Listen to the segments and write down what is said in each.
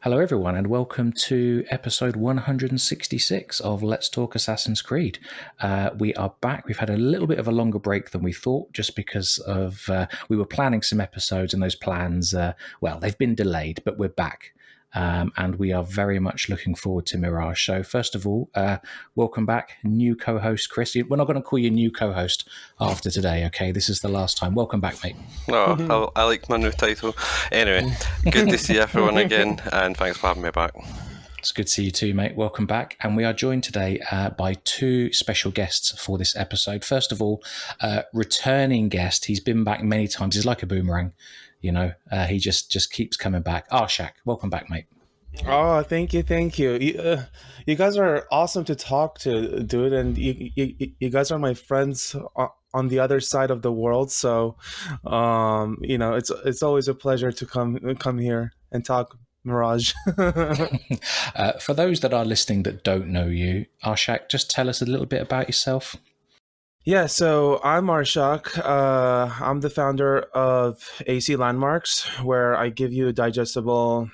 Hello, everyone, and welcome to episode 166 of Let's Talk Assassin's Creed. We are back. We've had a little bit of a longer break than we thought, just because of we were planning some episodes, and those plans, they've been delayed, but we're back. And we are very much looking forward to Mirage. So first of all, welcome back, new co-host Chris. We're not going to call you new co-host after today, okay? This is the last time. Welcome back, mate. Oh, I like my new title. Anyway, good to see everyone again, and thanks for having me back. It's good to see you too, mate. Welcome back. And we are joined today by two special guests for this episode. First of all, returning guest. He's been back many times. He's like a boomerang. You know, he just keeps coming back. Arshak, welcome back, mate. Oh, thank you. You guys are awesome to talk to, dude, and you guys are my friends on the other side of the world. So, it's always a pleasure to come here and talk Mirage. For those that are listening that don't know you, Arshak, just tell us a little bit about yourself. Yeah, so I'm Arshak. I'm the founder of AC Landmarks, where I give you digestible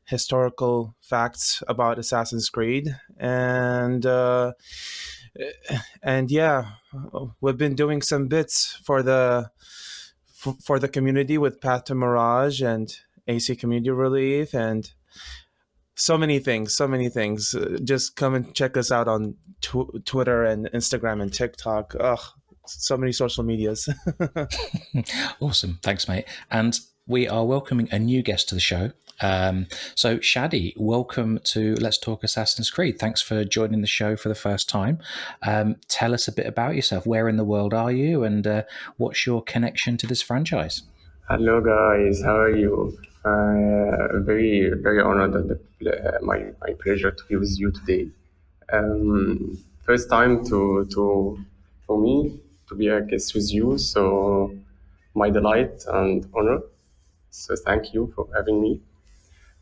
historical facts about Assassin's Creed, and yeah, we've been doing some bits for the community with Path to Mirage and AC Community Relief, and so many things. Just come and check us out on Twitter and Instagram and TikTok. So many social medias. Awesome. Thanks, mate. And we are welcoming a new guest to the show. So Shady, welcome to Let's Talk Assassin's Creed. Thanks for joining the show for the first time. Tell us a bit about yourself. Where in the world are you, and what's your connection to this franchise? Hello guys, how are you? Very, very honored and my pleasure to be with you today. First time for me to be a guest with you, so my delight and honor. So thank you for having me.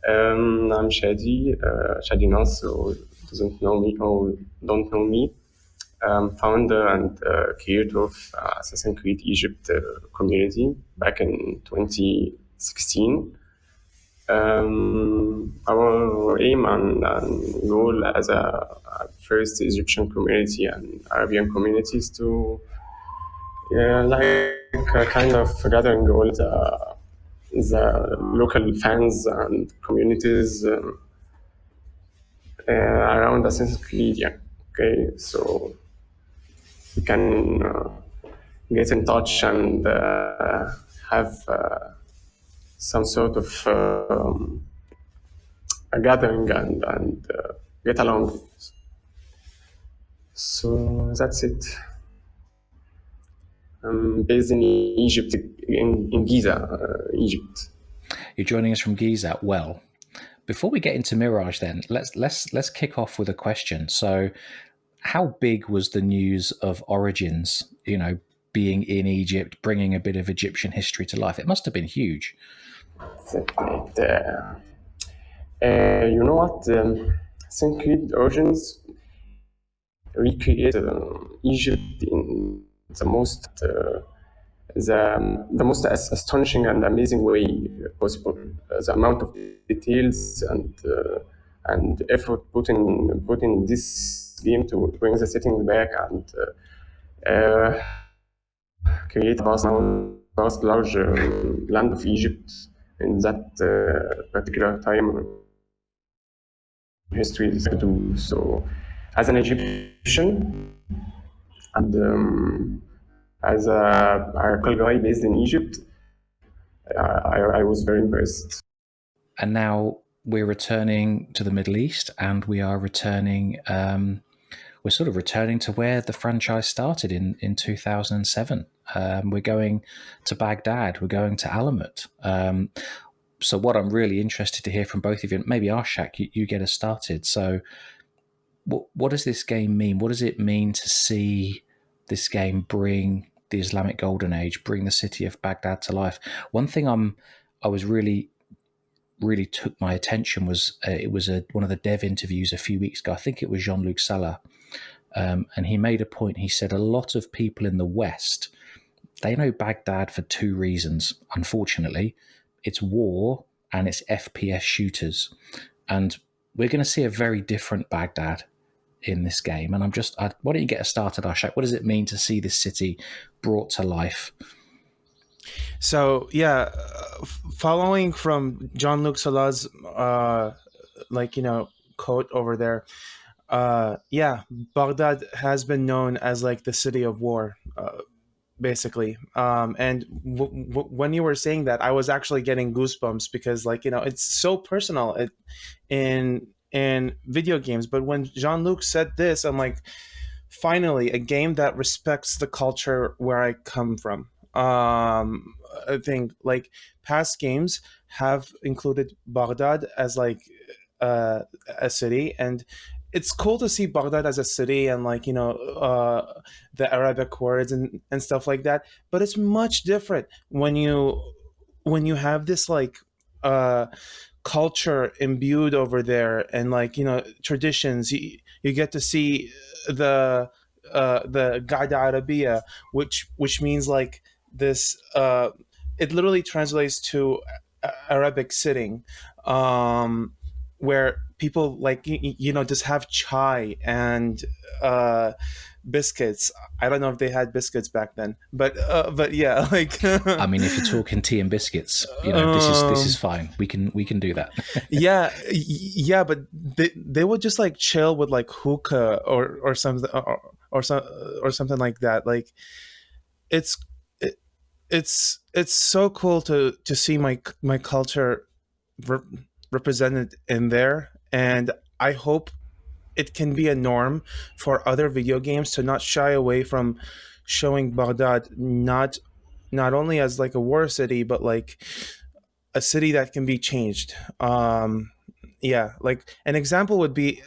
I'm Shady, Shady Nas, who doesn't know me or don't know me. Founder and creator of Assassin's Creed Egypt community back in 2016. Our aim and goal as a first Egyptian community and Arabian communities to like a kind of gathering all the local fans and communities around Assassin's Creed. Yeah. Okay, so we can get in touch and have some sort of a gathering and get along. So that's it. I'm based in Egypt, in Giza, Egypt. You're joining us from Giza. Well, before we get into Mirage, then let's kick off with a question. So, how big was the news of Origins? You know, being in Egypt, bringing a bit of Egyptian history to life. It must have been huge. You know what? Assassin's Creed Origins recreate Egypt in the most astonishing and amazing way possible. The amount of details and effort put in this game to bring the setting back and create a vast large land of Egypt in that particular time history is to do. So as an Egyptian and as a local guy based in Egypt, I was very impressed. And now we're returning to the Middle East, and we are returning. We're sort of returning to where the franchise started in 2007. We're going to Baghdad. We're going to Alamut. So what I'm really interested to hear from both of you, maybe Arshak, you get us started. So what does this game mean? What does it mean to see this game bring the Islamic Golden Age, bring the city of Baghdad to life? One thing I was really took my attention was it was one of the dev interviews a few weeks ago. I think it was Jean-Luc Salah. And he made a point. He said a lot of people in the West, they know Baghdad for two reasons. Unfortunately, it's war and it's FPS shooters. And we're going to see a very different Baghdad in this game. And why don't you get us started, Arshak? What does it mean to see this city brought to life? So following from Jean-Luc Salah's quote over there, Baghdad has been known as like the city of war, basically. And when you were saying that, I was actually getting goosebumps because it's so personal in video games. But when Jean-Luc said this, I'm like, finally, a game that respects the culture where I come from. I think like past games have included Baghdad as like a city, and it's cool to see Baghdad as a city and the Arabic words and stuff like that. But it's much different when you have this culture imbued over there and traditions. You get to see the Gada Arabia, which means like this. It literally translates to Arabic sitting, where people just have chai and biscuits. I don't know if they had biscuits back then, but yeah, like I mean, if you're talking tea and biscuits, this is fine. We can do that. yeah, but they would just like chill with like hookah or something or something like that. Like it's so cool to see my culture represented in there, and I hope it can be a norm for other video games to not shy away from showing Baghdad not only as like a war city, but like a city that can be changed. Like an example would be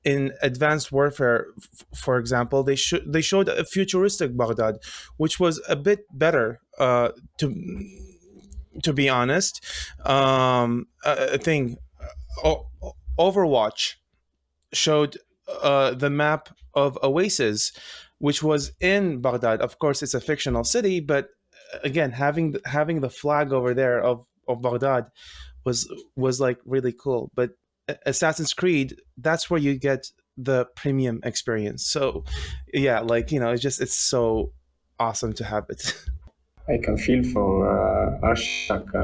in Advanced Warfare, for example, they showed a futuristic Baghdad, which was a bit better, to be honest. Overwatch showed the map of Oasis, which was in Baghdad. Of course, it's a fictional city, but again, having the flag over there of Baghdad was like really cool. But Assassin's Creed, that's where you get the premium experience. So yeah, it's so awesome to have it. I can feel for Arshak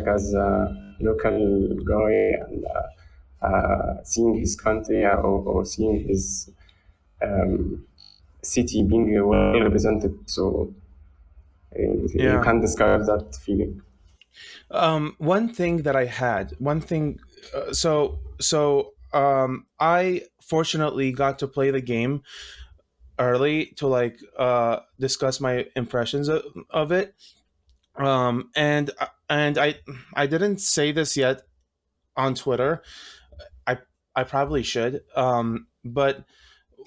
as a local guy, and seeing his country or seeing his city being well represented. So you can't describe that feeling. One thing that I had, I fortunately got to play the game early to discuss my impressions of it. And I didn't say this yet on Twitter. I probably should. But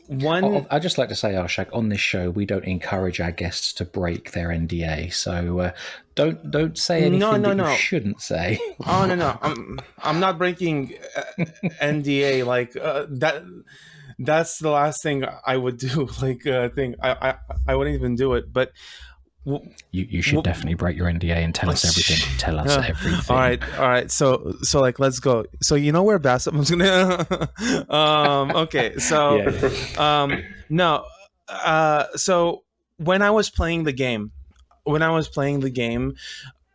I'd just like to say, Arshak, on this show, we don't encourage our guests to break their NDA. So don't say anything you shouldn't say. Oh no, I'm not breaking NDA like that. That's the last thing I would do. I wouldn't even do it. But you should definitely break your NDA and tell us everything. Tell us everything. All right. So let's go. So you know where Bassett was gonna. Okay. So no. So when I was playing the game,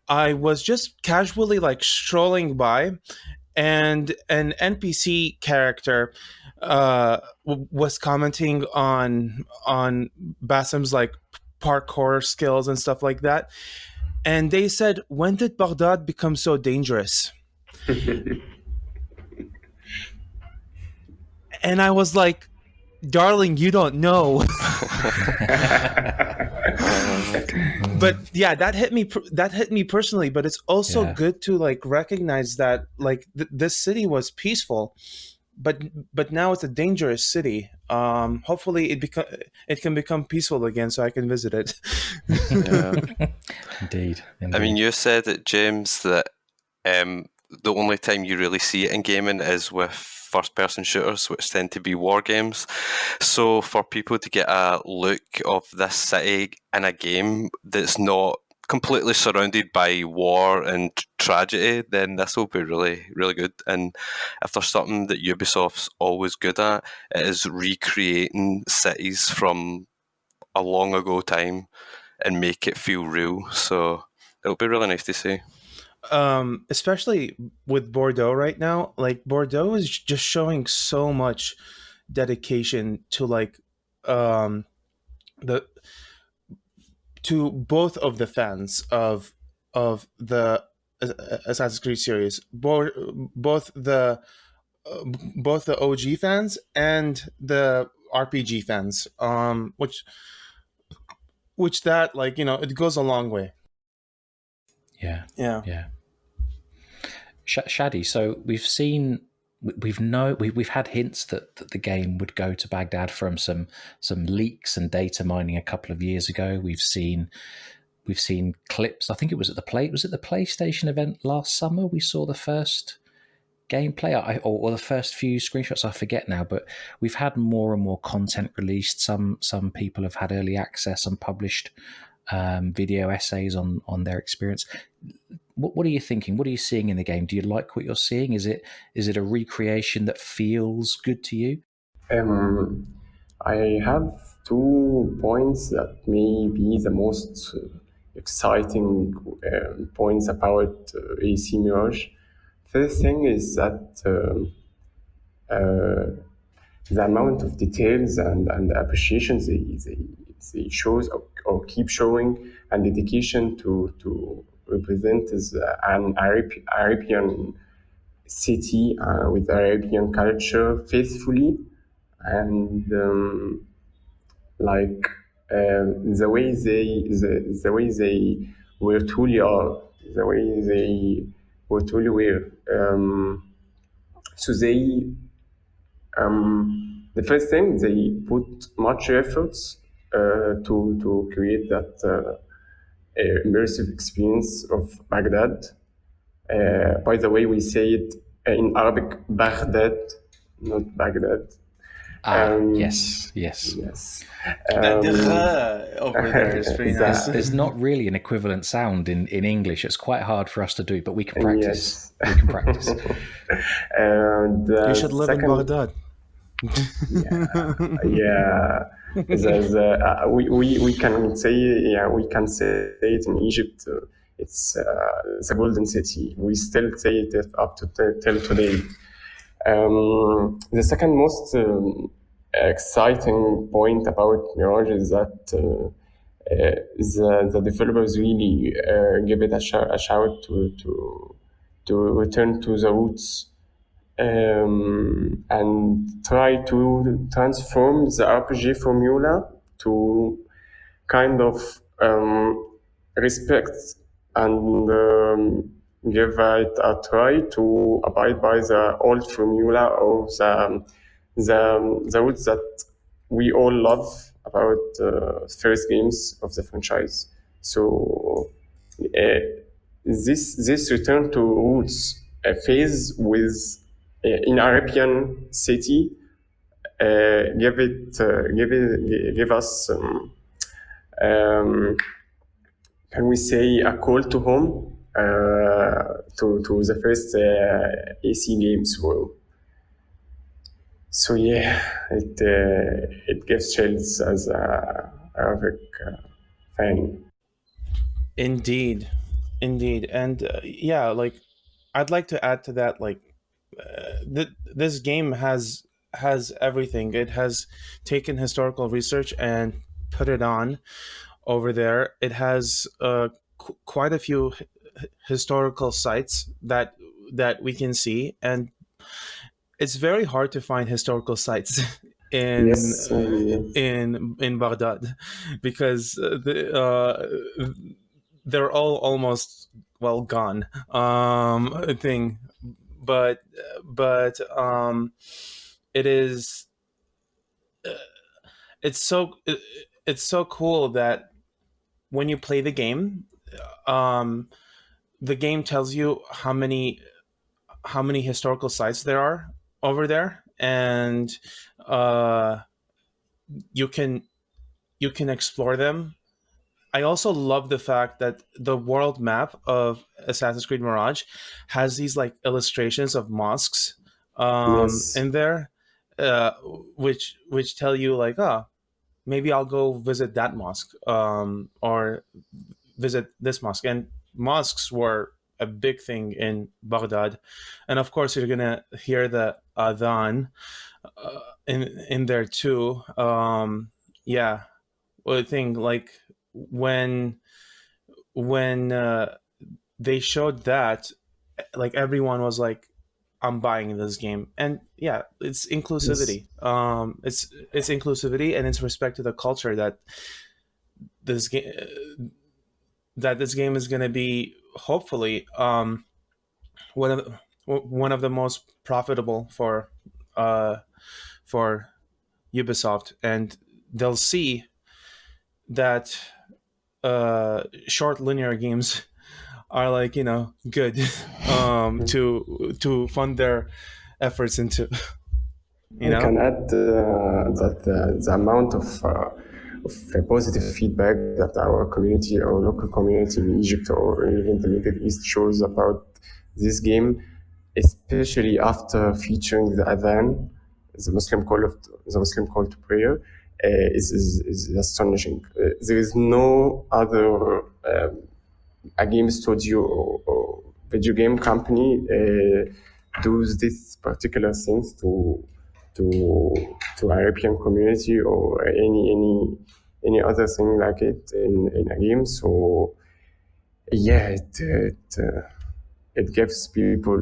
I was just casually strolling by, and an NPC character was commenting on Bassem's parkour skills and stuff like that, and they said, "When did Baghdad become so dangerous?" And I was like, "Darling, you don't know." But yeah, that hit me personally. But it's also good to recognize that this city was peaceful, but now it's a dangerous city. Hopefully it can become peaceful again, so I can visit it. Indeed. I mean, you said it, James, that the only time you really see it in gaming is with first-person shooters, which tend to be war games. So for people to get a look of this city in a game that's not completely surrounded by war and tragedy, then this will be really, really good. And if there's something that Ubisoft's always good at, it is recreating cities from a long ago time and make it feel real. So it'll be really nice to see. Especially with Bordeaux right now, like Bordeaux is just showing so much dedication to the to both of the fans of the Assassin's Creed series, both the both the OG fans and the RPG fans, which that, like, it goes a long way. Yeah. Yeah. Yeah. Shady, so we've had hints that the game would go to Baghdad from some leaks and data mining a couple of years ago. We've seen clips. I think it was at the PlayStation event last summer. We saw the first gameplay, or the first few screenshots. I forget now, but we've had more and more content released. Some people have had early access and published video essays on their experience. What are you thinking? What are you seeing in the game? Do you like what you're seeing? Is it a recreation that feels good to you? I have 2 points that may be the most exciting points about AC Mirage. First thing is that the amount of details and appreciation they shows or keep showing, and dedication to represent as an Arabian city with Arabian culture faithfully, and like the way they were truly are, the way they were truly were. So the first thing, they put much efforts to create that immersive experience of Baghdad. By the way, we say it in Arabic, Baghdad, not Baghdad. Yes. Yes. That over there is pretty nice. There's not really an equivalent sound in English. It's quite hard for us to do, but we can practice. Yes. We can practice. And You should live in Baghdad. Yeah. We can say, we can say it in Egypt. It's the golden city. We still say it up to till today. The second most exciting point about Mirage is that the developers really give it a shout to return to the roots, and try to transform the RPG formula to kind of respect and give it a try to abide by the old formula of the roots that we all love about first games of the franchise. So this return to roots phase with in Arabian city give us can we say a call to home to the first AC games. So yeah, it gives chills as a Arabic fan. Indeed, and yeah, like, I'd like to add to that, like, this game has everything. It has taken historical research and put it on over there. It has quite a few historical sites that we can see, and it's very hard to find historical sites in Yes, in Baghdad, because they're all almost, well, gone. Thing, but it is it's so cool that when you play the game, the game tells you how many historical sites there are over there, and you can explore them I also love the fact that the world map of Assassin's Creed Mirage has these like illustrations of mosques Yes. in there, uh, which tell you like, oh, maybe I'll go visit that mosque or visit this mosque. And mosques were a big thing in Baghdad, and of course you're gonna hear the adhan in there too. Yeah, well, I think like when when they showed that, like everyone was like, I'm buying this game. And yeah, it's Yes. inclusivity. It's inclusivity, and it's respect to the culture that this game this game is going to be, hopefully, one of one of the most profitable uh for Ubisoft. And they'll see that short linear games are like, good to fund their efforts into, you I know. can add that the amount of positive feedback that our community or local community in Egypt or even the Middle East shows about this game, especially after featuring the adhan, the Muslim call to prayer, is astonishing. There is no other a game studio or video game company does this particular things to to Arabian community or any other thing like it in a game. So yeah, it gives people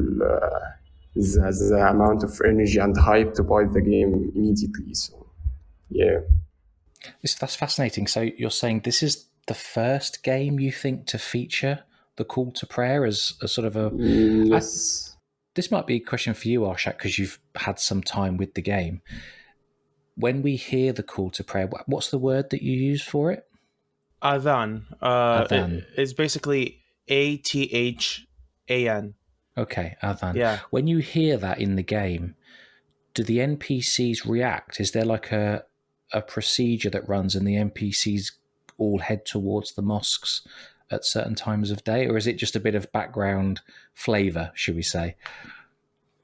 the amount of energy and hype to buy the game immediately. So yeah. That's fascinating. So you're saying this is the first game you think to feature the call to prayer as a sort of a. Yes. This might be a question for you, Arshak, because you've had some time with the game. When we hear the call to prayer, what's the word that you use for it? Adhan. Adhan. It's basically ATHAN. Okay, Adhan. Yeah. When you hear that in the game, do the NPCs react? Is there like a procedure that runs and the NPCs all head towards the mosques at certain times of day? Or is it just a bit of background flavor, should we say?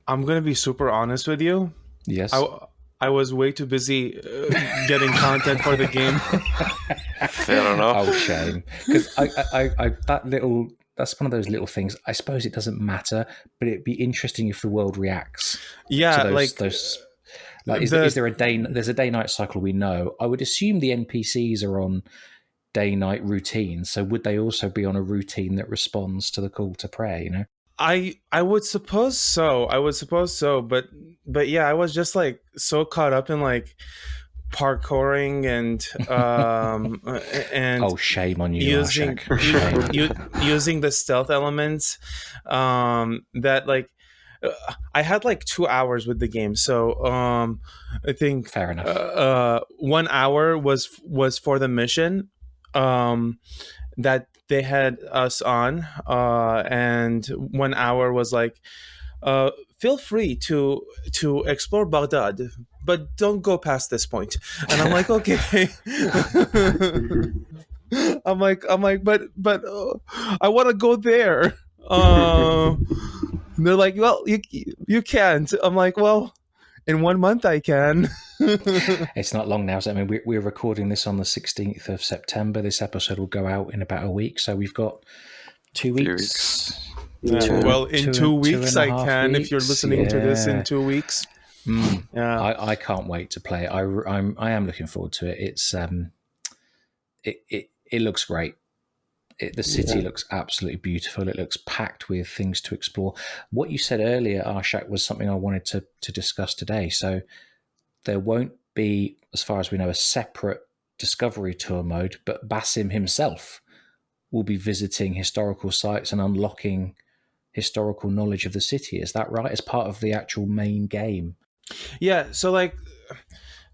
I'm going to be super honest with you. Yes. I was way too busy getting content for the game. Fair enough. Oh, shame. Because that's one of those little things. I suppose it doesn't matter, but it'd be interesting if the world reacts. Yeah, to those. Like, is there a day? There's a day-night cycle we know. I would assume the NPCs are on day-night routines. So would they also be on a routine that responds to the call to prayer? You know. I would suppose so. But yeah, I was just like so caught up in like parkouring and oh, shame on you, using using the stealth elements that like I had like 2 hours with the game. So I think fair enough. 1 hour was for the mission that they had us on, and 1 hour was like, feel free to explore Baghdad, but don't go past this point. And I'm like, okay. I'm like, but I want to go there. They're like, well, you can't. I'm like, well, in 1 month I can. It's not long now. So, I mean, we're recording this on the 16th of September. This episode will go out in about a week. So we've got 2 weeks. Well, in 2 weeks I can. Weeks. If you're listening to this in 2 weeks. Yeah, I can't wait to play it. I am looking forward to it. It's it looks great. The city looks absolutely beautiful. It looks packed with things to explore. What you said earlier, Arshak, was something I wanted to discuss today. So there won't be, as far as we know, a separate discovery tour mode, but Basim himself will be visiting historical sites and unlocking historical knowledge of the city. Is that right? As part of the actual main game? Yeah, so like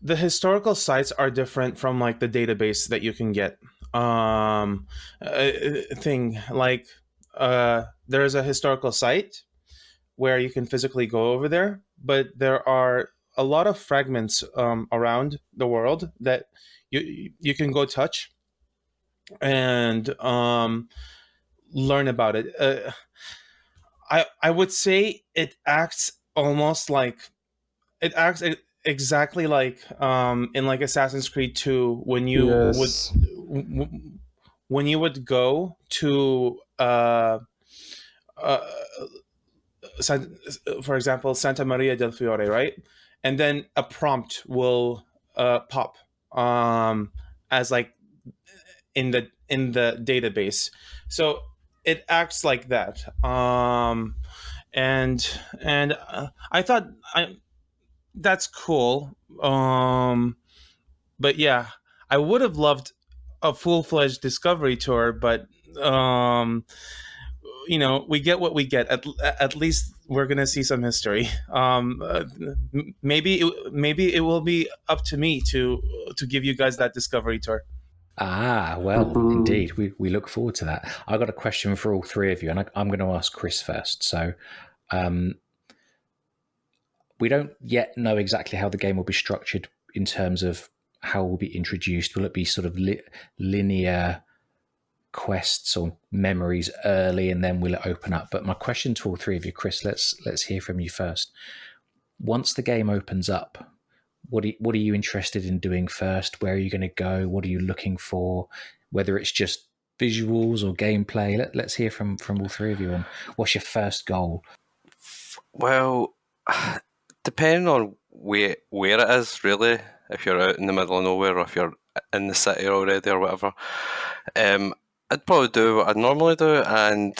the historical sites are different from like the database that you can get. Thing like there's a historical site where you can physically go over there, but there are a lot of fragments around the world that you can go touch, and learn about it. I would say it acts almost like it acts exactly like in like Assassin's Creed 2 Yes. when you would go to uh, for example, Santa Maria del Fiore, right? And then a prompt will pop as like in the database. So it acts like that. And I thought that's cool. But yeah, I would have loved a full-fledged discovery tour, but um we get what we get. At least we're gonna see some history. Maybe it will be up to me to give you guys that discovery tour. Well, indeed, we look forward to that. I got a question for all three of you, and I'm going to ask Chris first. So, we don't yet know exactly how the game will be structured in terms of how it will be introduced. Will it be sort of linear quests or memories early, and then will it open up? But my question to all three of you, Chris, let's hear from you first. Once the game opens up, what are you interested in doing first? Where are you going to go? What are you looking for? Whether it's just visuals or gameplay, let's hear from all three of you. And what's your first goal? Well, depending on where it is, really, if you're out in the middle of nowhere or if you're in the city already or whatever, I'd probably do what I'd normally do and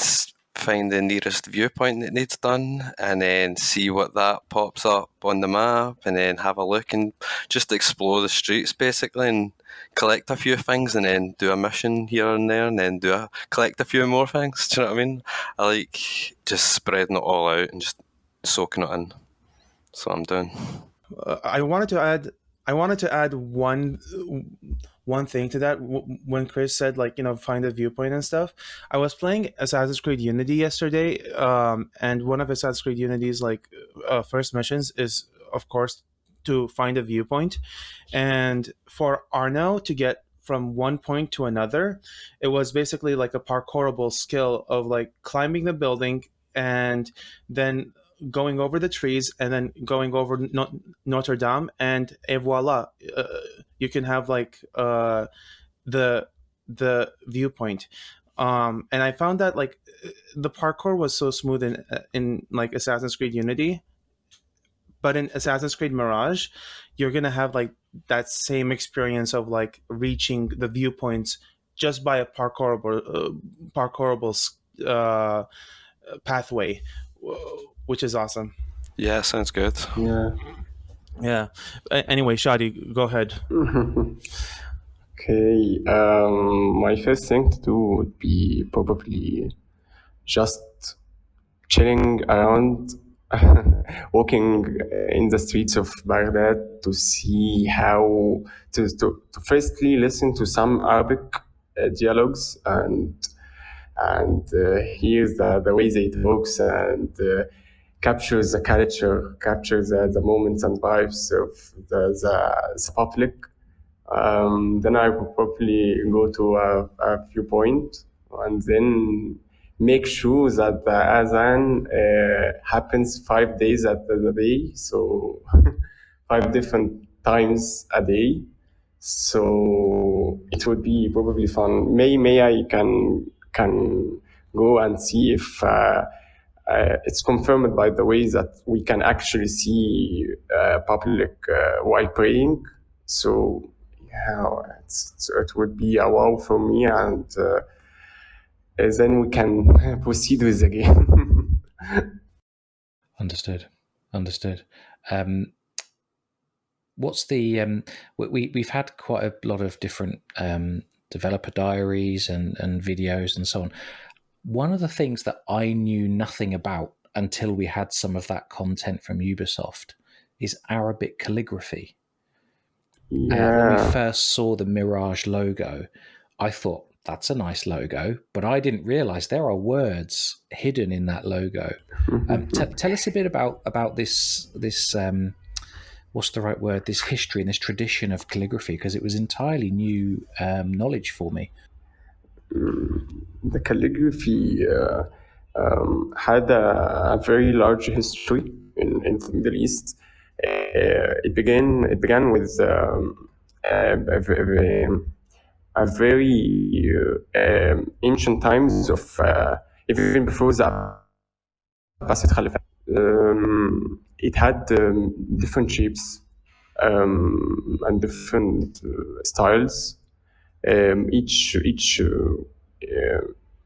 find the nearest viewpoint that needs done, and then see what that pops up on the map, and then have a look and just explore the streets basically, and collect a few things, and then do a mission here and there, and then collect a few more things. Do you know what I mean? I like just spreading it all out and just soaking it in. That's what I'm doing. I wanted to add one thing to that. When Chris said, like, find a viewpoint and stuff, I was playing Assassin's Creed Unity yesterday, and one of Assassin's Creed Unity's like first missions is, of course, to find a viewpoint. And for Arno to get from one point to another, it was basically like a parkourable skill of like climbing the building and then going over the trees and then going over Notre Dame, and voila, you can have like the viewpoint. And I found that like the parkour was so smooth in like Assassin's Creed Unity, but in Assassin's Creed Mirage, you're gonna have like that same experience of like reaching the viewpoints just by a parkourable pathway, which is awesome. Yeah, sounds good. Yeah. Anyway, Shady, go ahead. Okay. My first thing to do would be probably just chilling around, walking in the streets of Baghdad to see how to firstly listen to some Arabic dialogues and hear the way they talks and captures the culture, captures the moments and vibes of the public. Then I would probably go to a viewpoint and then make sure that the Azan happens 5 days at the day, so 5 different times a day. So it would be probably fun. May I can go and see if it's confirmed by the way that we can actually see public while praying. So yeah, it would be a wow for me, and then we can proceed with the game. Understood. What's the we've had quite a lot of different developer diaries and videos and so on. One of the things that I knew nothing about until we had some of that content from Ubisoft is Arabic calligraphy. When we first saw the Mirage logo, I thought, that's a nice logo, but I didn't realize there are words hidden in that logo. Tell us a bit about this what's the right word, this history and this tradition of calligraphy, because it was entirely new knowledge for me. the calligraphy had a very large history in the Middle East. It began with a very ancient times of even before the Abbasid Caliphate. It had different shapes and different styles.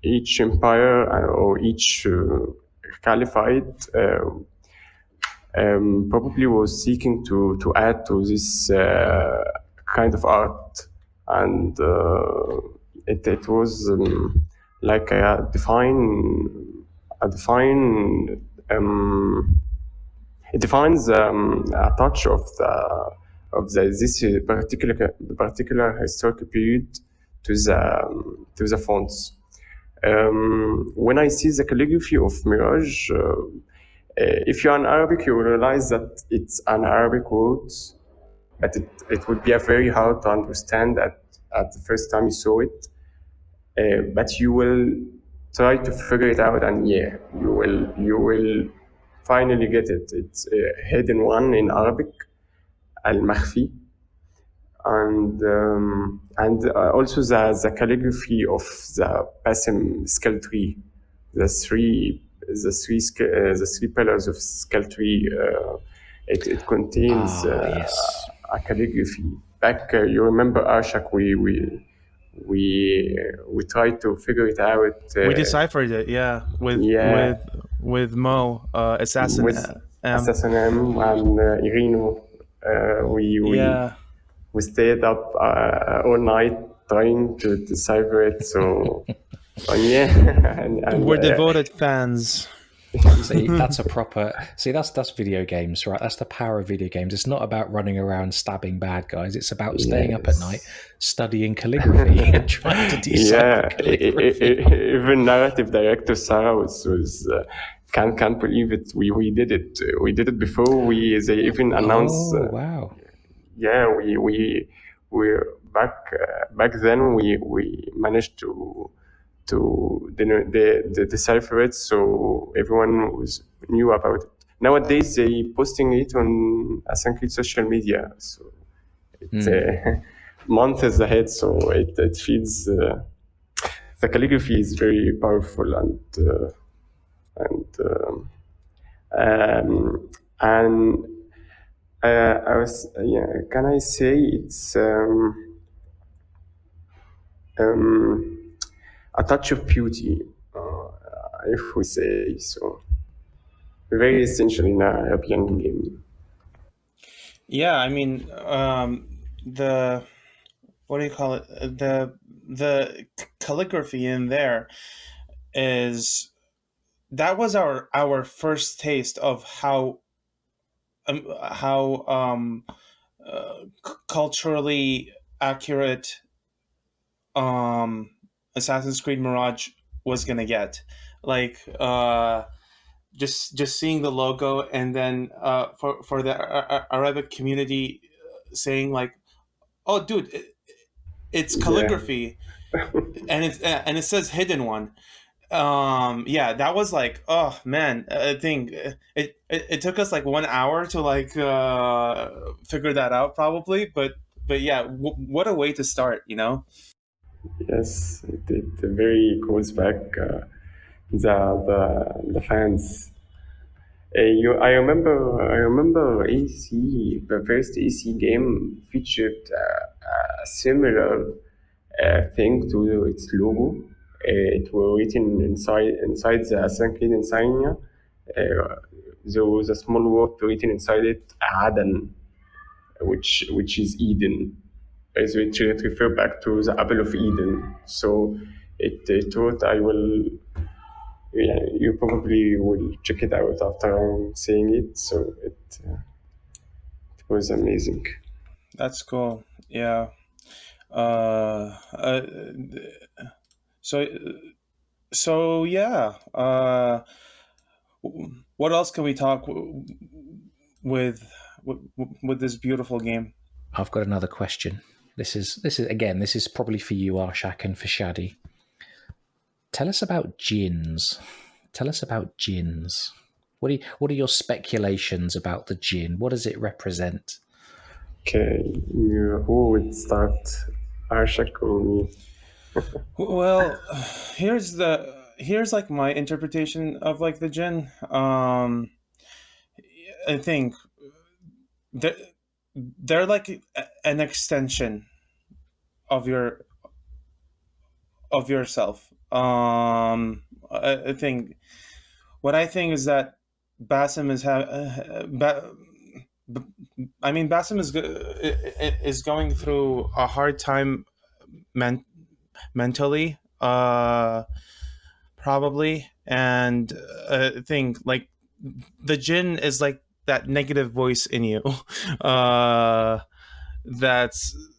Each empire or each caliphate probably was seeking to add to this kind of art, and it was like a define it defines a touch of this particular historical period to the fonts. When I see the calligraphy of Mirage, if you're an Arabic, you will realize that it's an Arabic word, but it would be a very hard to understand at the first time you saw it. But you will try to figure it out, and yeah, you will finally get it. It's hidden one in Arabic, al-makhfi, and also the calligraphy of the Basim skull tree, the three pillars of skull tree. It contains yes. a calligraphy. Back, you remember Arshak? We tried to figure it out. We deciphered it, yeah, with Mo, Assassin with M. Assassin M and Irino. We stayed up all night trying to decipher it. So, and we're devoted fans. See, that's a proper. See, that's video games, right? That's the power of video games. It's not about running around stabbing bad guys. It's about staying up at night, studying calligraphy, and trying to decipher calligraphy. Even narrative director Sarah was can't believe it. We did it. We did it before they even announced. Oh wow! Yeah, we back then we managed to decipher it, so everyone knew about it. Nowadays they posting it on Assassin's Creed social media, so it's months ahead. So it feeds. The calligraphy is very powerful and I was Can I say it's a touch of beauty, if we say so. Very essential in a European game. Yeah, I mean, the what do you call it? The calligraphy in there that was our first taste of how culturally accurate Assassin's Creed Mirage was gonna get. Like just seeing the logo, and then for the Arabic community saying like, "Oh, dude, it's calligraphy," and it says hidden one. That was like, oh man, I think it took us like 1 hour to like figure that out probably, but yeah, what a way to start, you know? Yes, it very goes back the fans. I remember AC. The first AC game featured a similar thing to its logo. It was written inside the Assassin's Creed insignia. There was a small word written inside it, Aden, which is Eden, as which refer back to the Apple of Eden. So it thought I will. Yeah, you probably will check it out after seeing it. So it was amazing. That's cool. Yeah. So yeah. What else can we talk with this beautiful game? I've got another question. This is probably for you, Arshak, and for Shady. Tell us about jinns. Tell us about jinns. What are your speculations about the jinn? What does it represent? Okay, who would start? Arshak or me? Well, here's like my interpretation of like the jinn. I think they're, they're like an extension of yourself. I think what I think is that Basim is Basim is going through a hard time mentally, probably, and I think like the jinn is like that negative voice in you,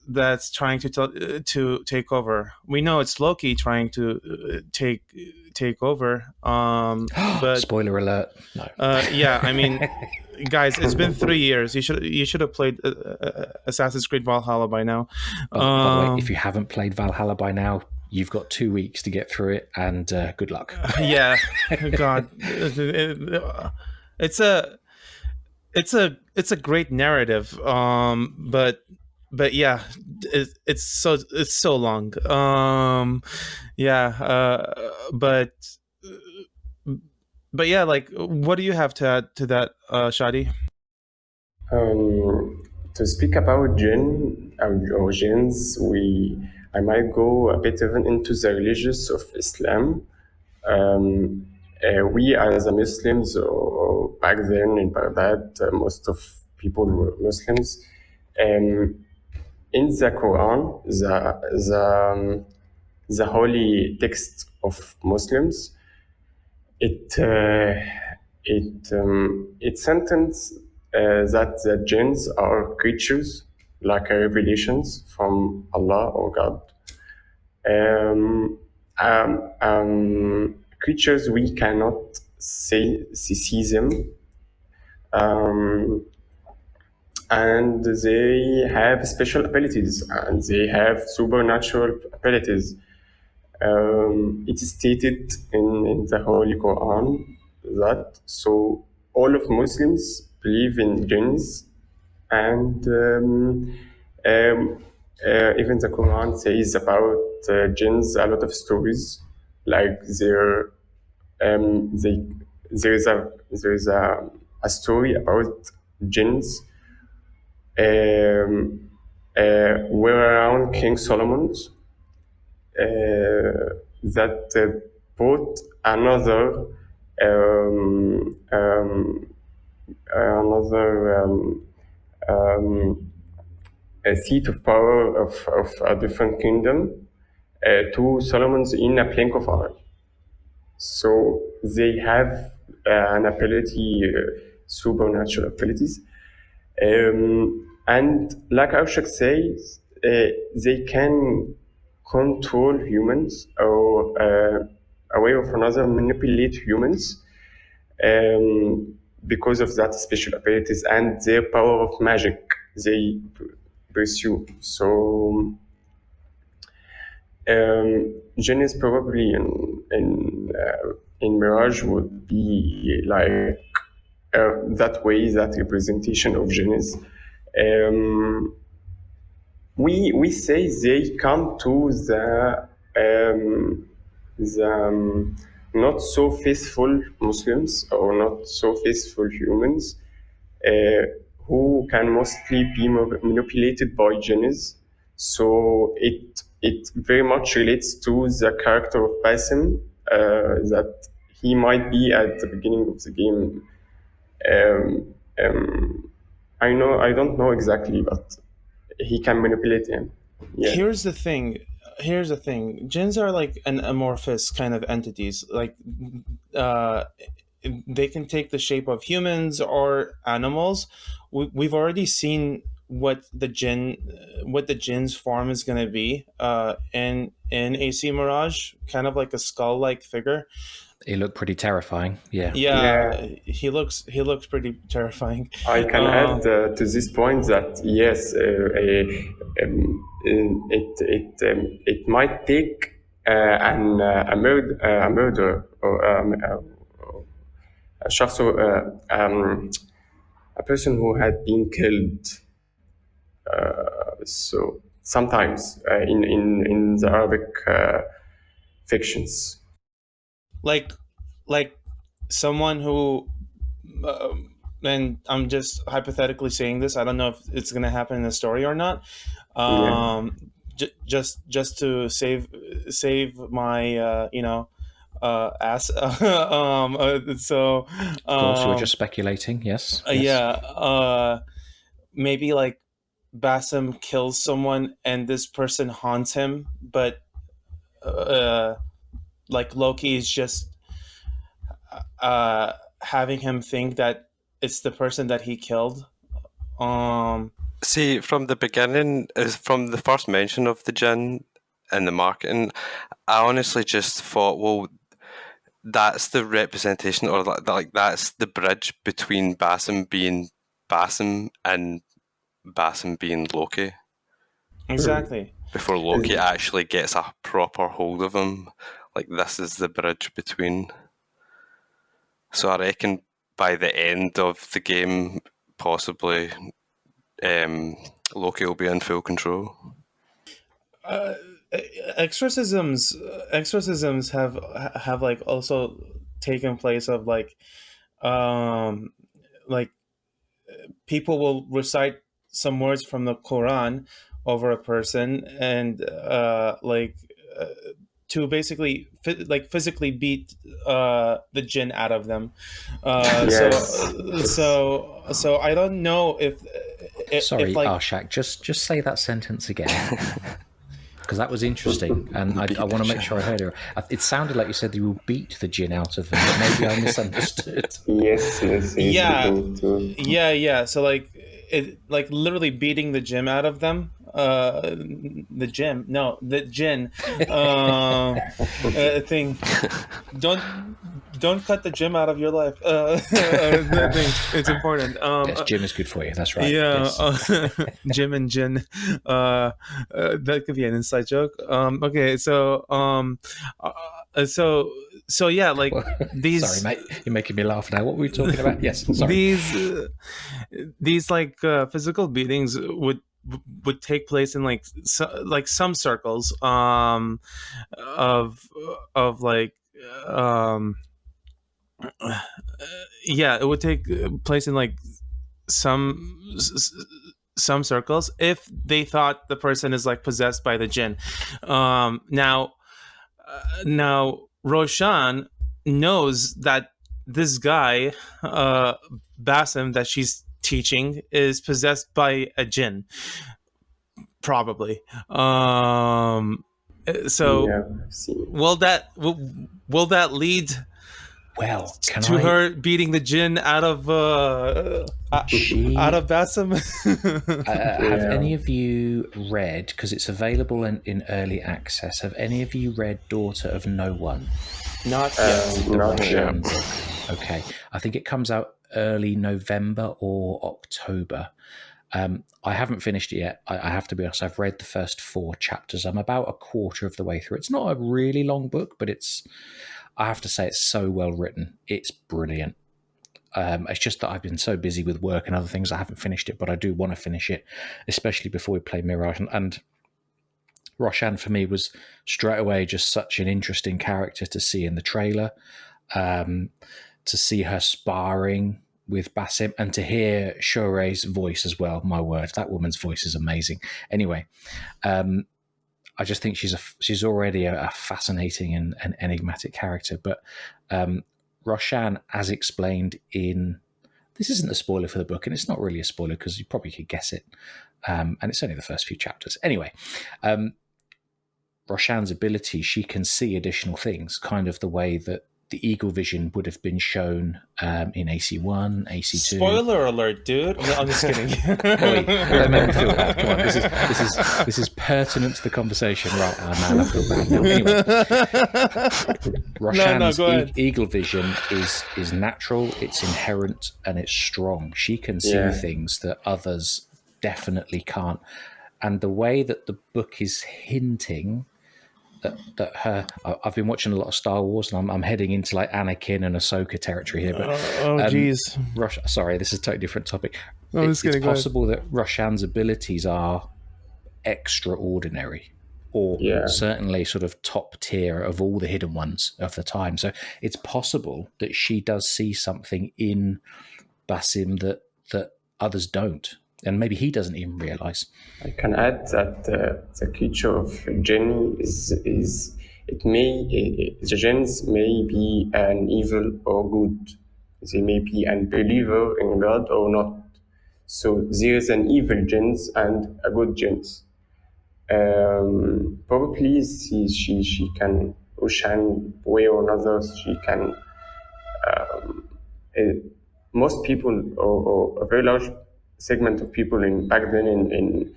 that's trying to take over. We know it's Loki trying to take over. But spoiler alert. No. Yeah, I mean, guys, it's been 3 years. You should have played Assassin's Creed Valhalla by now. By the way, if you haven't played Valhalla by now, you've got 2 weeks to get through it, and good luck. Yeah, God, it's a great narrative. But yeah, it's so long. Yeah, but yeah, like, what do you have to add to that, Shadi? To speak about jinn or jinns, I might go a bit even into the religious of Islam. We as a Muslims, or back then in Baghdad, most of people were Muslims. In the Quran, the holy text of Muslims, it sentences that the jinns are creatures, like revelations from Allah or God. Creatures we cannot see them, and they have special abilities, and they have supernatural abilities. It is stated in the Holy Quran that so all of Muslims believe in jinns, and even the Quran says about jinns a lot of stories, like there is a story about jinns were around King Solomon's, that brought another a seat of power of a different kingdom to Solomon's in a blink of eye. So they have an ability, supernatural abilities. And like Arshak says, they can control humans, or a way of another manipulate humans, because of that special abilities and their power of magic they pursue. So Jinn is probably in Mirage would be like that way, that representation of Jinn is. We say they come to the not so faithful Muslims, or not so faithful humans, who can mostly be manipulated by jinns. So it very much relates to the character of Basim, that he might be at the beginning of the game. I don't know exactly, but he can manipulate him. Yeah. Here's the thing. Jinns are like an amorphous kind of entities. Like, they can take the shape of humans or animals. We've already seen what the jinn's form is going to be in AC Mirage, kind of like a skull-like figure. He looked pretty terrifying. Yeah. He looks pretty terrifying. I can add to this point that yes, it might take a murder or a شخص a person who had been killed. So sometimes in the Arabic fictions. Like someone who and I'm just hypothetically saying this. I don't know if it's going to happen in the story or not. Yeah. Just to save my ass. So Of course, you were just speculating. Yes. yeah. Maybe like Bassem kills someone and this person haunts him, but like Loki is just having him think that it's the person that he killed. See, from the beginning, from the first mention of the gin in the marketing, I honestly just thought, well, that's the representation, or like that's the bridge between Bassem being Bassem and Bassem being Loki. Exactly. Before Loki actually gets a proper hold of him, like this is the bridge between. So I reckon by the end of the game, possibly Loki will be in full control. Exorcisms have like also taken place of like people will recite some words from the Quran over a person and to basically physically beat the jinn out of them. Yes. So I don't know if Sorry, if, like, Arshak, just say that sentence again. Because that was interesting, and I want to make sure I heard it. It sounded like you said you will beat the gin out of them, but maybe I misunderstood. Yes. Yeah. So like it, like literally beating the gym out of them. The gin thing. Don't cut the gym out of your life. It's important. Yes, gym is good for you. That's right. Yeah, Yes. Jim and Jin. That could be an inside joke. Okay, so yeah, like these. Sorry, mate, you're making me laugh now. What were we talking about? Yes, sorry. These like physical beatings would take place in like some circles of like yeah, it would take place in like some circles if they thought the person is like possessed by the jinn. Now Roshan knows that this guy Bassem that she's teaching is possessed by a jinn, probably. So Yeah. will that lead Well, to her beating the jinn out of Bassem? Have any of you read, because it's available in early access, have any of you read Daughter of No One? Not yet. The Roshan book. Okay. I think it comes out early November or October. I haven't finished it yet. I have to be honest. I've read the first 4 chapters. I'm about a quarter of the way through. It's not a really long book, but I have to say it's so well written. It's brilliant. It's just that I've been so busy with work and other things, I haven't finished it, but I do want to finish it, especially before we play Mirage. And Roshan for me was straight away just such an interesting character to see in the trailer, to see her sparring with Bassem and to hear Shorei's voice as well. My word, that woman's voice is amazing. Anyway, I just think she's already a fascinating and enigmatic character. But Roshan, as explained in, this isn't a spoiler for the book, and it's not really a spoiler because you probably could guess it, and it's only the first few chapters. Anyway, Roshan's ability, she can see additional things, kind of the way that the eagle vision would have been shown in AC1, AC2. Spoiler alert, dude! I'm just kidding. Don't make me feel bad. Come on, this is pertinent to the conversation, right? Oh man, I feel bad now. Anyway, Roshan's eagle vision is natural, it's inherent, and it's strong. She can see things that others definitely can't. And the way that the book is hinting that her. I've been watching a lot of Star Wars, and I'm heading into like Anakin and Ahsoka territory here. But geez. Sorry, this is a totally different topic. No, It's possible that Roshan's abilities are extraordinary, or certainly sort of top tier of all the hidden ones of the time. So it's possible that she does see something in Basim that others don't, and maybe he doesn't even realize. I can add that the creature of Jenny is the gens may be an evil or good. They may be an believer in God or not. So there is an evil gens and a good gens. Probably she can, Ocean way or another, she can. Most people, or a very large segment of people back then in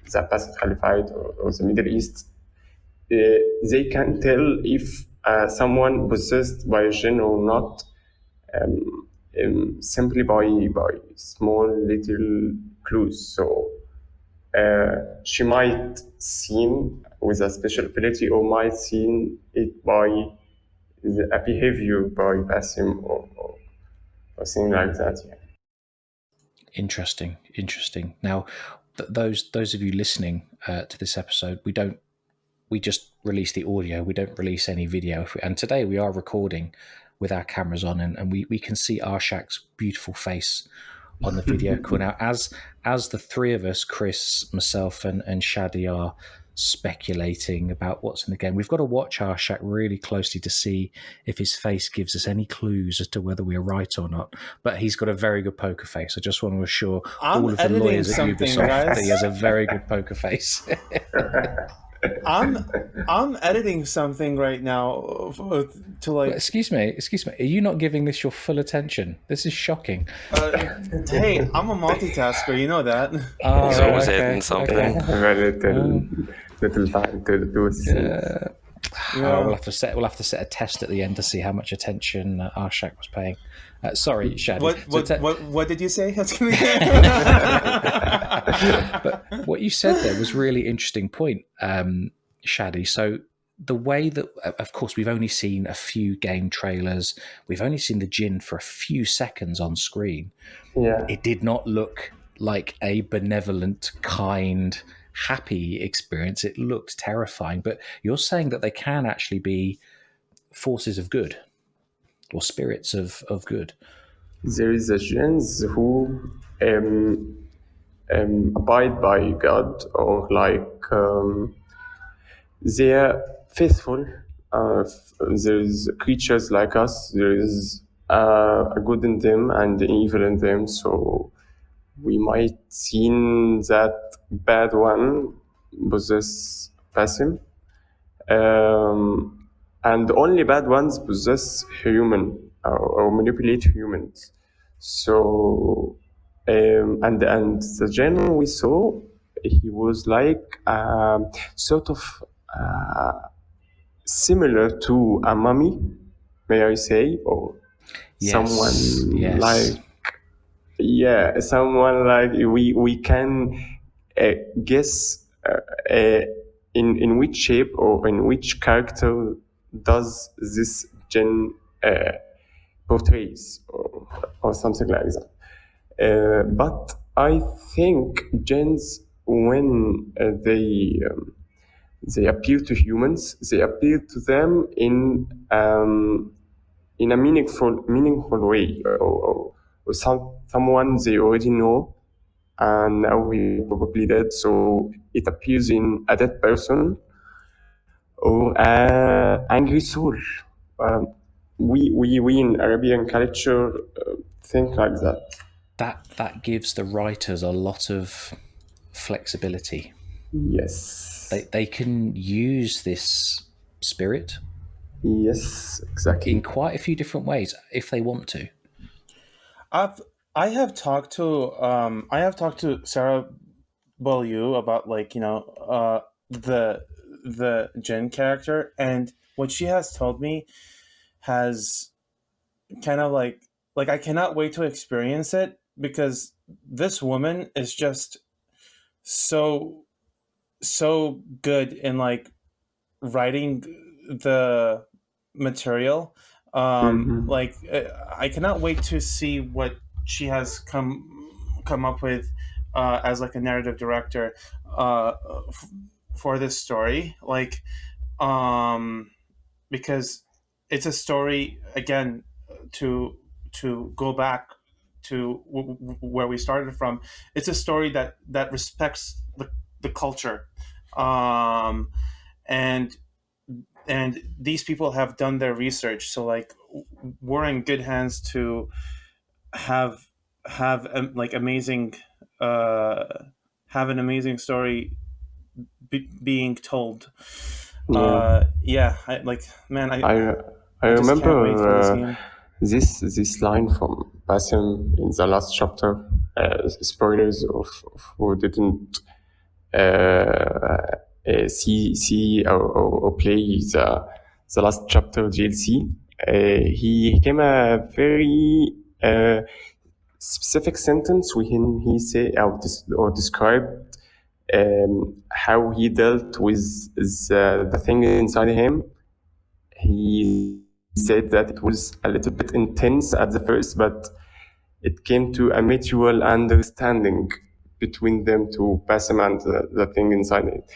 the past Caliphate or the Middle East, they can tell if someone possessed by a jinn or not, simply by small little clues. So she might seem with a special ability, or might see it by a behavior by Basim or something like that. Yeah. Interesting. Now, those of you listening to this episode, we just release the audio. We don't release any video. And today we are recording with our cameras on, and we can see Arshak's beautiful face on the video call. Now, as the three of us, Chris, myself, and Shady, are speculating about what's in the game, we've got to watch Arshak really closely to see if his face gives us any clues as to whether we're right or not. But he's got a very good poker face. I just want to assure all of the lawyers at Ubisoft that he has a very good poker face. I'm editing something right now to like. Excuse me. Are you not giving this your full attention? This is shocking. Hey, I'm a multitasker. You know that. Oh, he's always editing something. Little time to do it. We'll have to set a test at the end to see how much attention Arshak was paying. Sorry, Shady. What did you say? But what you said there was really interesting point, Shady. So the way that, of course, we've only seen a few game trailers. We've only seen the djinn for a few seconds on screen. Yeah. It did not look like a benevolent, kind, happy experience. It looked terrifying. But you're saying that they can actually be forces of good, or spirits of good. There is a gens who abide by God, or like they are faithful. There's creatures like us. There is a good in them and an evil in them. So we might seen that bad one possess Basim. And only bad ones possess human or manipulate humans. So, and the general we saw, he was like sort of similar to a mummy, may I say, or someone like, someone like we can guess in which shape or in which character does this gen portrays or something like that. But I think gens, when they appear to humans, they appear to them in a meaningful way, or someone they already know, and now he probably dead, so it appears in a dead person or an angry soul. We in Arabian culture think like that. That gives the writers a lot of flexibility. Yes. They can use this spirit. Yes, exactly. In quite a few different ways if they want to. I have talked to Sarah Beaulieu about, like, you know, the Jen character, and what she has told me has kind of like I cannot wait to experience it, because this woman is just so good in like writing the material. Like I cannot wait to see what she has come up with as like a narrative director for this story. Like, because it's a story again to go back to where we started from. It's a story that respects the culture, and these people have done their research. So like we're in good hands to have like amazing have an amazing story being told. Yeah. Man, I I just can't wait for this remember game. this line from Basim in the last chapter. Spoilers of who didn't see or play the last chapter DLC. He came a very specific sentence when he say or described how he dealt with the thing inside him. He said that it was a little bit intense at the first, but it came to a mutual understanding between them to pass him and the thing inside it.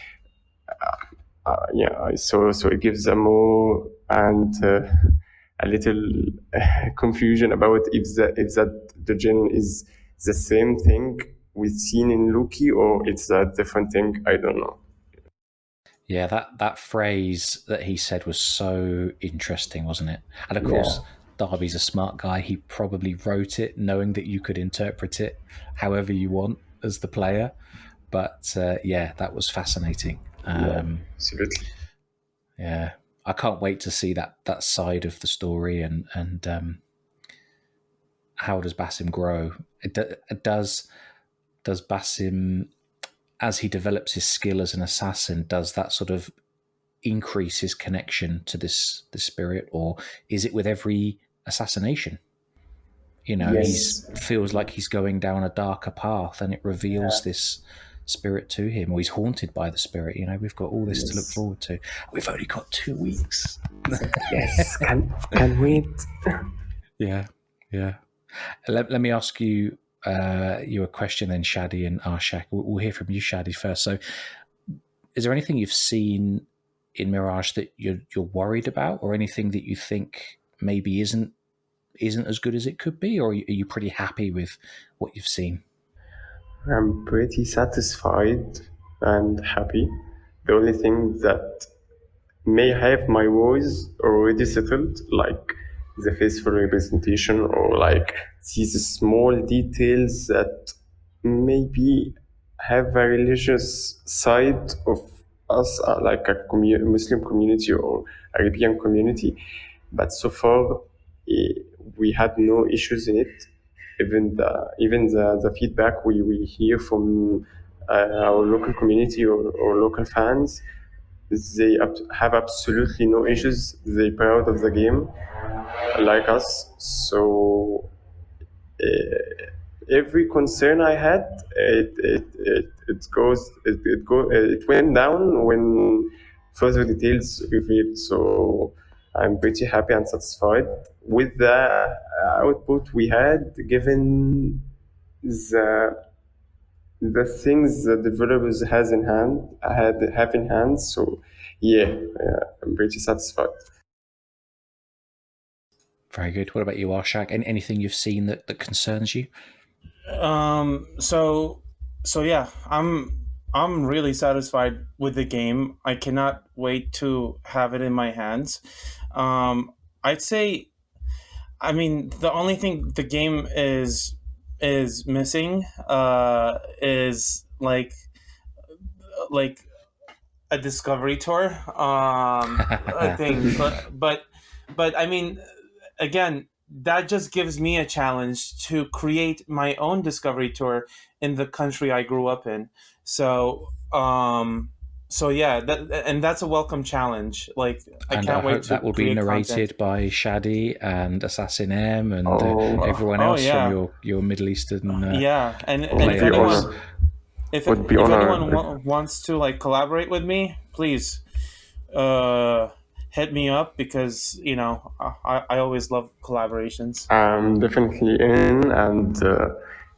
So it gives a more and a little confusion about if that the gen is the same thing we've seen in Loki or it's a different thing. I don't know. Yeah, that phrase that he said was so interesting, wasn't it? And of course, Darby's a smart guy. He probably wrote it knowing that you could interpret it however you want as the player. But yeah, that was fascinating. Absolutely. Yeah, I can't wait to see that side of the story and how does Basim grow? Does Basim, as he develops his skill as an assassin, does that sort of increase his connection to this spirit, or is it with every assassination? You know, Yes. he feels like he's going down a darker path, and it reveals this spirit to him, or he's haunted by the spirit. You know, we've got all this to look forward to. We've only got 2 weeks. Yes, can wait. Yeah. Let me ask you a question then, Shady and Arshak. We'll hear from you, Shady, first. So, is there anything you've seen in Mirage that you're worried about, or anything that you think maybe isn't as good as it could be, or are you pretty happy with what you've seen? I'm pretty satisfied and happy. The only thing that may have my worries already settled, like the faithful representation or like these small details that maybe have a religious side of us, like a Muslim community or Arabian community. But so far, we had no issues in it. Even the feedback we hear from our local community or local fans, they have absolutely no issues. They're proud of the game, like us. So every concern I had, it went down when further details revealed. So I'm pretty happy and satisfied with the output we had, given the things the developers have in hand. So yeah, I'm pretty satisfied. Very good. What about you, Arshak? Anything you've seen that concerns you? So yeah, I'm really satisfied with the game. I cannot wait to have it in my hands. I'd say, I mean, the only thing the game is missing is like a discovery tour thing. But I mean, again, that just gives me a challenge to create my own discovery tour in the country I grew up in. So yeah, that's a welcome challenge. Like I And can't I wait hope to that will be create narrated content. by Shady and Assassin M and everyone Oh, else yeah. from your Middle Eastern Yeah, and Would if be anyone honor. Would be if honor. anyone wants to like collaborate with me, please hit me up, because I always love collaborations. I'm definitely in, and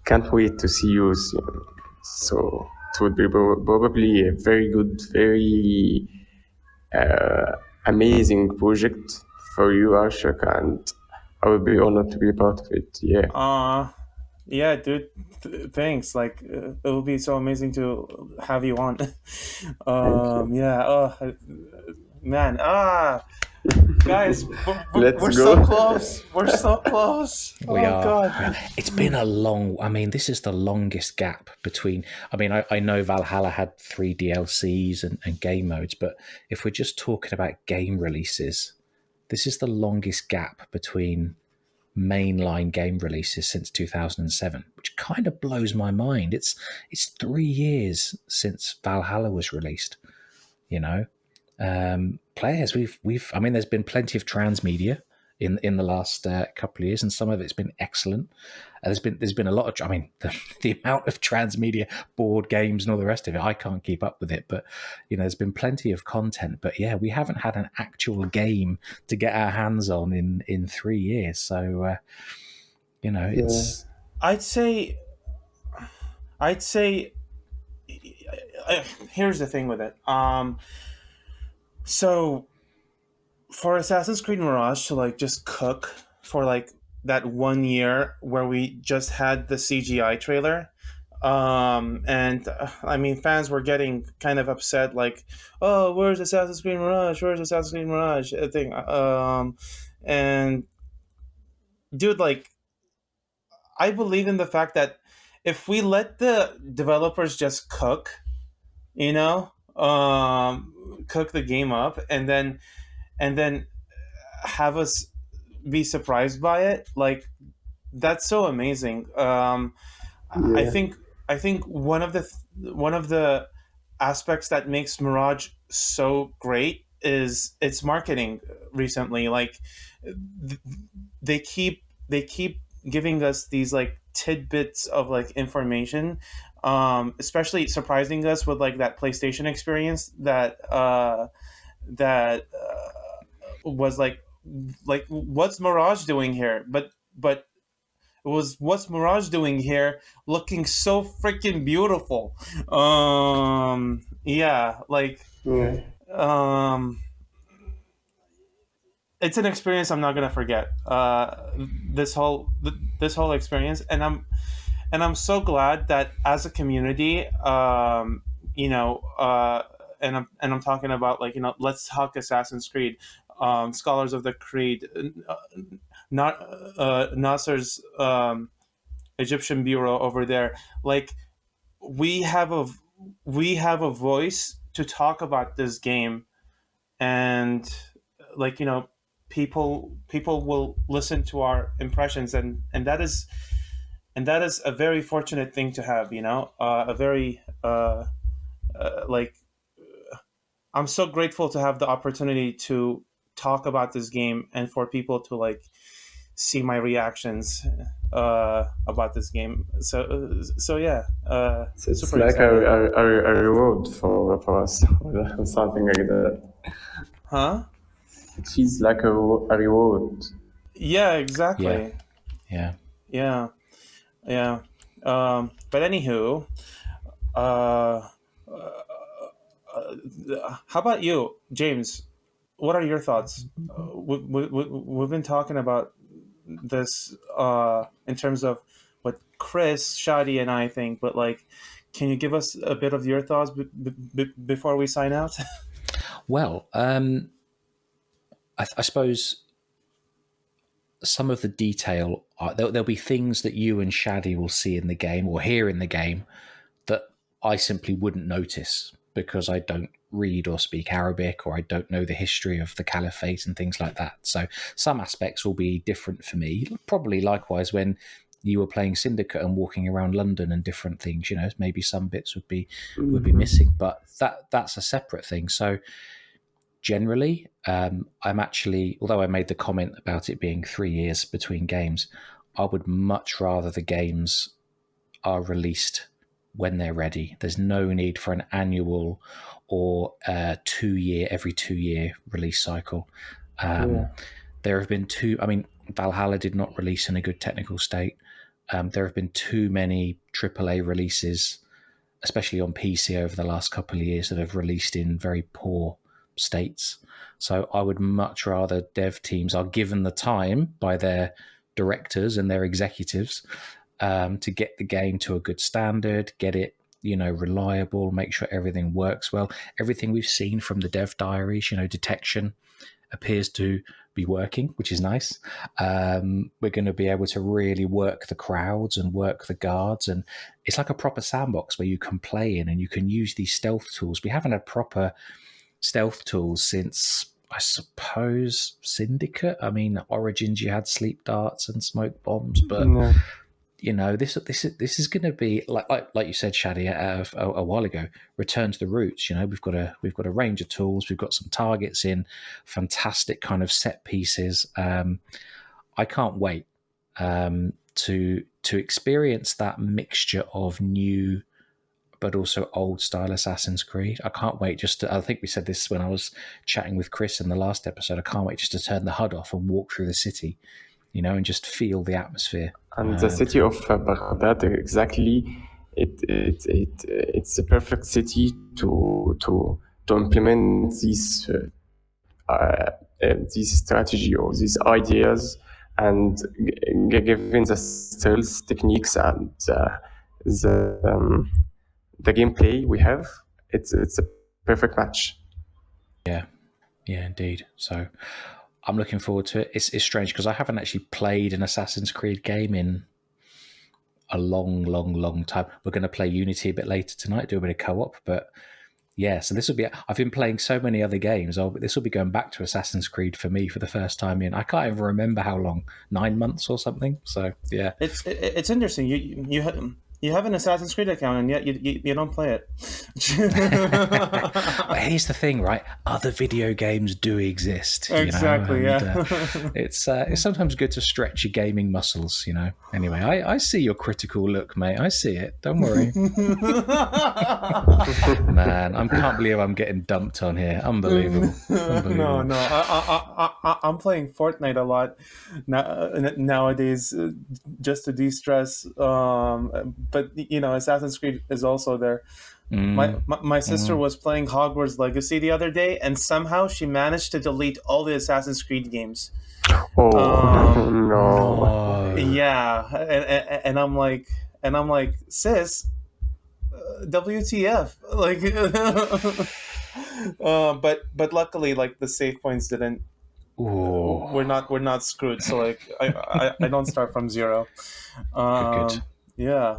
can't wait to see you soon. So it would be probably a very good, very amazing project for you, Arshak, and I would be honored to be a part of it. Yeah. Yeah, dude. Thanks. Like, it would be so amazing to have you on. Thank you. Yeah. Oh, man. Guys, Let's we're go. so close. We're so close. We Oh are. God. It's been a long. I mean, this is the longest gap between. I mean, I know Valhalla had 3 DLCs and game modes, but if we're just talking about game releases, this is the longest gap between mainline game releases since 2007, which kind of blows my mind. It's 3 years since Valhalla was released. You know, players we've I mean, there's been plenty of transmedia in the last couple of years, and some of it's been excellent. There's been a lot of, I mean, the amount of transmedia board games and all the rest of it, I can't keep up with it, but there's been plenty of content. But yeah, we haven't had an actual game to get our hands on in 3 years. So it's I'd say. Here's the thing with it. So for Assassin's Creed Mirage to like just cook for like that 1 year where we just had the CGI trailer, and I mean, fans were getting kind of upset, like, oh, where's Assassin's Creed Mirage, where's Assassin's Creed Mirage thing. And dude, like, I believe in the fact that if we let the developers just cook, cook the game up, and then have us be surprised by it, like, that's so amazing. I Yeah. think one of the aspects that makes Mirage so great is its marketing recently. Like, th- they keep giving us these like tidbits of like information, especially surprising us with like that PlayStation experience that was like what's Mirage doing here, but it was what's Mirage doing here, looking so freaking beautiful. Yeah, like, Yeah. um it's an experience I'm not gonna forget. This whole experience, and I'm so glad that as a community, and I'm talking about, like, let's talk Assassin's Creed, Scholars of the Creed, not Nasser's Egyptian bureau over there. Like, we have a we have a voice to talk about this game, and, like, people will listen to our impressions, and that is a very fortunate thing to have. A very like, I'm so grateful to have the opportunity to talk about this game, and for people to like see my reactions about this game. So yeah, It's super like excited. a reward for us, or something like that. Huh? It feels like a reward. Yeah, exactly. yeah. Yeah. But anywho, uh, how about you, James? What are your thoughts? We've been talking about this in terms of what Chris, Shady, and I think, but like, can you give us a bit of your thoughts before we sign out? Well, I suppose some of the detail there'll be things that you and Shady will see in the game or hear in the game that I simply wouldn't notice because I don't read or speak Arabic, or I don't know the history of the caliphate and things like that. So some aspects will be different for me. Probably likewise when you were playing Syndicate and walking around London and different things, maybe some bits would be missing, but that's a separate thing. So generally, I'm actually, although I made the comment about it being 3 years between games, I would much rather the games are released when they're ready. There's no need for an annual or every 2 year release cycle. There have been Valhalla did not release in a good technical state. There have been too many AAA releases, especially on PC over the last couple of years, that have released in very poor states. So I would much rather dev teams are given the time by their directors and their executives to get the game to a good standard, get it, reliable, make sure everything works well. Everything we've seen from the dev diaries, detection appears to be working, which is nice. We're going to be able to really work the crowds and work the guards, and it's like a proper sandbox where you can play in and you can use these stealth tools. We haven't had proper stealth tools since, I suppose, Syndicate. I mean, Origins, you had sleep darts and smoke bombs, but this is going to be like you said, Shady, a while ago. Return to the roots. We've got a range of tools. We've got some targets in fantastic kind of set pieces. I can't wait to experience that mixture of new but also old style Assassin's Creed. I can't wait I think we said this when I was chatting with Chris in the last episode. I can't wait just to turn the HUD off and walk through the city, and just feel the atmosphere. And the city of Baghdad, exactly, it's a perfect city to implement these strategy or these ideas, and given the stealth techniques and the gameplay we have, it's a perfect match. Yeah, indeed. So I'm looking forward to it. It's strange because I haven't actually played an Assassin's Creed game in a long time. We're going to play Unity a bit later tonight, do a bit of co-op, but yeah, so this will be, I've been playing so many other games. This will be going back to Assassin's Creed for me for the first time in, I can't even remember how long, 9 months or something. So yeah. It's interesting. You have an Assassin's Creed account, and yet you don't play it. But here's the thing, right? Other video games do exist. Exactly, It's sometimes good to stretch your gaming muscles, Anyway, I see your critical look, mate. I see it. Don't worry. Man, I can't believe I'm getting dumped on here. Unbelievable. No. I'm playing Fortnite a lot nowadays, just to de-stress. But Assassin's Creed is also there. My sister was playing Hogwarts Legacy the other day, and somehow she managed to delete all the Assassin's Creed games. No. Yeah, and I'm like, sis, WTF? But luckily, the save points didn't. Ooh. We're not screwed. So I don't start from zero. Good. Yeah.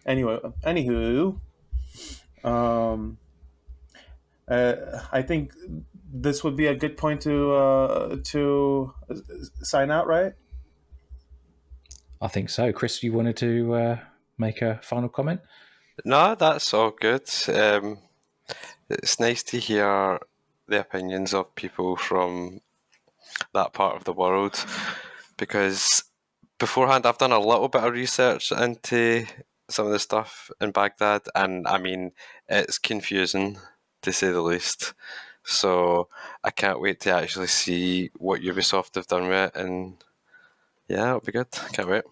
Anywho, I think this would be a good point to sign out, right? I think so. Chris, you wanted to make a final comment? No, that's all good. It's nice to hear the opinions of people from that part of the world, because beforehand I've done a little bit of research into some of the stuff in Baghdad, and I mean, it's confusing to say the least. So I can't wait to actually see what Ubisoft have done with it, and yeah, it'll be good. Can't wait.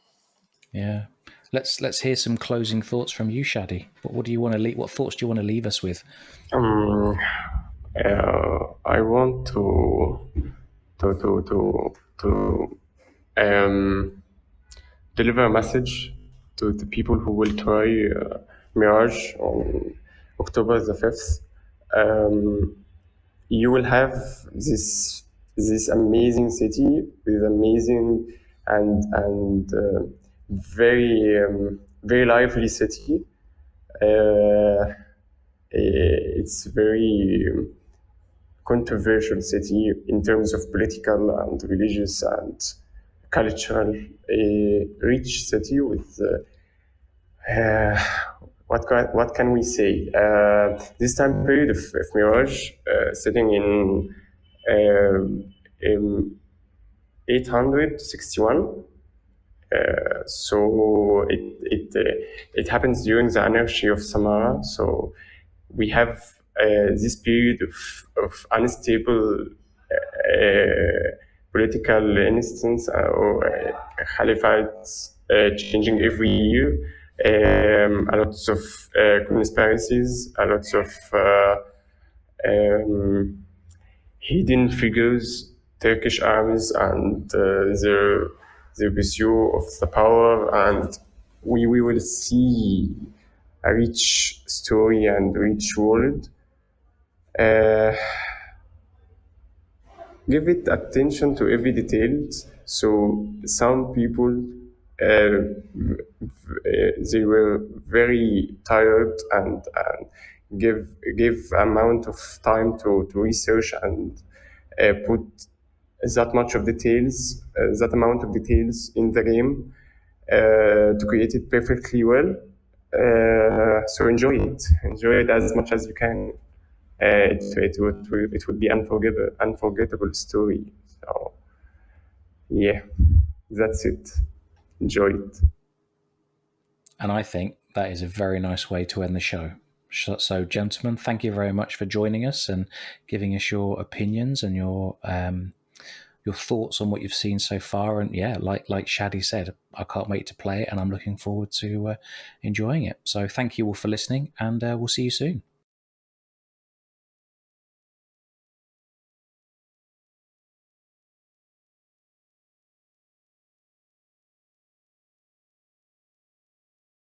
Yeah, let's hear some closing thoughts from you, Shady. What do you want to leave? What thoughts do you want to leave us with? I want to deliver a message to the people who will try Mirage on October the 5th. You will have this amazing city with amazing and very very lively city. It's very controversial city in terms of political and religious and cultural, rich city with what can we say? This time period of Mirage, sitting in 861, So it happens during the anarchy of Samara. So we have this period of unstable political instance or caliphates changing every year. A lot of conspiracies, a lot of um, hidden figures, Turkish armies, and their pursuit of the power, and we will see a rich story and rich world. Give it attention to every detail. So some people they were very tired and give amount of time to research and put that amount of details in the game to create it perfectly well. So enjoy it as much as you can. It would be unforgettable story. So yeah, that's it. Enjoy it. And I think that is a very nice way to end the show. So, gentlemen, thank you very much for joining us and giving us your opinions and your thoughts on what you've seen so far. And yeah, like Shady said, I can't wait to play it, and I'm looking forward to enjoying it. So thank you all for listening, and we'll see you soon.